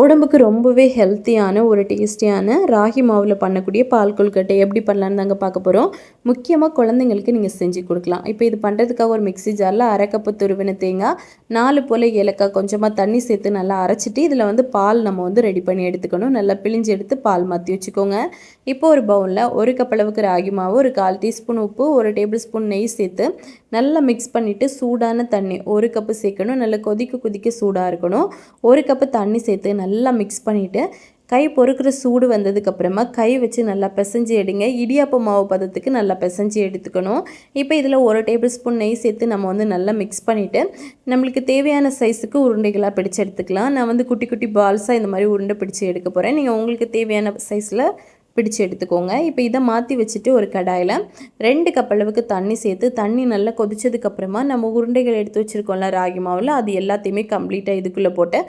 உடம்புக்கு ரொம்பவே ஹெல்த்தியான ஒரு டேஸ்டியான ராகி மாவில் பண்ணக்கூடிய பால் கொழுக்கட்டை எப்படி பண்ணலான்னு தாங்க பார்க்க போகிறோம். முக்கியமாக குழந்தைங்களுக்கு நீங்கள் செஞ்சு கொடுக்கலாம். இப்போ இது பண்ணுறதுக்காக ஒரு மிக்ஸி ஜாரில் அரை கப்பு துருவின தேங்காய், 4 போல் ஏலக்காய், கொஞ்சமாக தண்ணி சேர்த்து நல்லா அரைச்சிட்டு இதில் வந்து பால் நம்ம வந்து ரெடி பண்ணி எடுத்துக்கணும். நல்லா பிழிஞ்சு எடுத்து பால் மாற்றி வச்சுக்கோங்க. இப்போ ஒரு பவுலில் 1 கப் அளவுக்கு ராகி மாவு, ஒரு 1/4 டீஸ்பூன் உப்பு, 1 டேபிள் ஸ்பூன் நெய் சேர்த்து நல்லா மிக்ஸ் பண்ணிவிட்டு சூடான தண்ணி 1 கப்பு சேர்க்கணும். நல்லா கொதிக்க சூடாக இருக்கணும். 1 கப்பு தண்ணி சேர்த்து நல்லா மிக்ஸ் பண்ணிவிட்டு கை பொறுக்கிற சூடு வந்ததுக்கப்புறமா கை வச்சு நல்லா பிசைஞ்சு எடுங்க. இடியாப்ப மாவு பதத்துக்கு நல்லா பிசைஞ்சு எடுத்துக்கணும். இப்போ இதில் 1 டேபிள் ஸ்பூன் நெய் சேர்த்து நம்ம வந்து நல்லா மிக்ஸ் பண்ணிவிட்டு நம்மளுக்கு தேவையான சைஸுக்கு உருண்டைகளாக பிடிச்சி எடுத்துக்கலாம். நான் வந்து குட்டி குட்டி பால்ஸாக இந்த மாதிரி உருண்டை பிடிச்சி எடுக்க போகிறேன். நீங்கள் உங்களுக்கு தேவையான சைஸில் பிடிச்சி எடுத்துக்கோங்க. இப்போ இதை மாற்றி வச்சுட்டு ஒரு கடாயில் 2 கப் அளவுக்கு தண்ணி சேர்த்து தண்ணி நல்லா கொதிச்சதுக்கப்புறமா நம்ம உருண்டைகள் எடுத்து வச்சுருக்கோம்ல ராகி மாவில், அது எல்லாத்தையுமே கம்ப்ளீட்டாக இதுக்குள்ளே போட்டு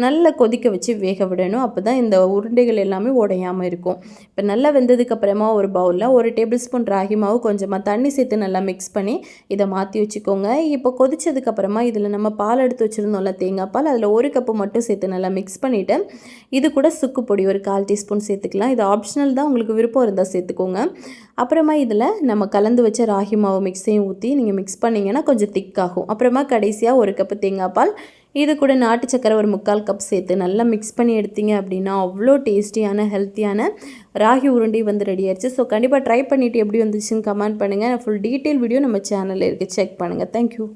நல்லா கொதிக்க வச்சு வேக விடணும். அப்போ தான் இந்த உருண்டைகள் எல்லாமே உடையாமல் இருக்கும். இப்போ நல்லா வெந்ததுக்கப்புறமா ஒரு பவுலில் 1 டேபிள் ஸ்பூன் ராகி மாவு, கொஞ்சமாக தண்ணி சேர்த்து நல்லா மிக்ஸ் பண்ணி இதை மாற்றி வச்சுக்கோங்க. இப்போ கொதிச்சதுக்கப்புறமா இதில் நம்ம பால் எடுத்து வச்சுருந்தோம்ல தேங்காய் பால், அதில் 1 கப்பு மட்டும் சேர்த்து நல்லா மிக்ஸ் பண்ணிவிட்டு இது கூட சுக்கு பொடி ஒரு 1/4 டீஸ்பூன் சேர்த்துக்கலாம். இது ஆப்ஷனல் தான், உங்களுக்கு விருப்பம் இருந்தால் சேர்த்துக்கோங்க. அப்புறமா இதில் நம்ம கலந்து வச்ச ராகி மாவு மிக்ஸையும் ஊற்றி நீங்கள் மிக்ஸ் பண்ணிங்கன்னா கொஞ்சம் திக்காகும். அப்புறமா கடைசியாக 1 கப்பு தேங்காய் பால், இது கூட நாட்டு சக்கரை ஒரு 3/4 கப் சேர்த்து நல்லா மிக்ஸ் பண்ணி எடுத்தீங்க அப்படின்னா அவ்வளோ டேஸ்டியான ஹெல்த்தியான ராகி உருண்டை வந்து ரெடி ஆயிடுச்சு. ஸோ கண்டிப்பாக ட்ரை பண்ணிவிட்டு எப்படி வந்துச்சுன்னு கமெண்ட் பண்ணுங்கள். ஃபுல் டீட்டெயில் வீடியோ நம்ம சேனலில் இருக்குது, செக் பண்ணுங்கள். தேங்க்யூ.